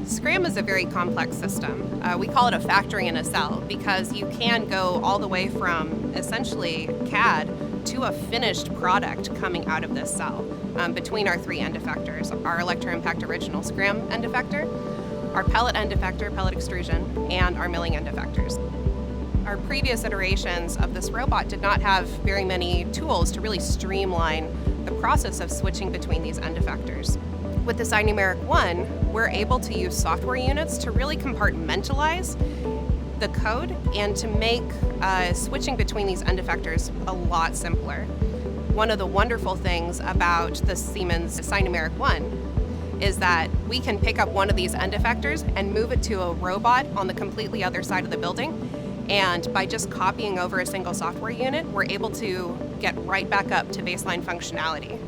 Scram is a very complex system. We call it a factory in a cell because you can go all the way from essentially CAD to a finished product coming out of this cell between our three end effectors: our Electroimpact original Scram end effector, our pellet end effector, pellet extrusion, and our milling end effectors. Our previous iterations of this robot did not have very many tools to really streamline the process of switching between these end effectors. With the Numeric 1, we're able to use software units to really compartmentalize the code and to make switching between these end effectors a lot simpler. One of the wonderful things about the Siemens Numeric 1 is that we can pick up one of these end effectors and move it to a robot on the completely other side of the building. And by just copying over a single software unit, we're able to get right back up to baseline functionality.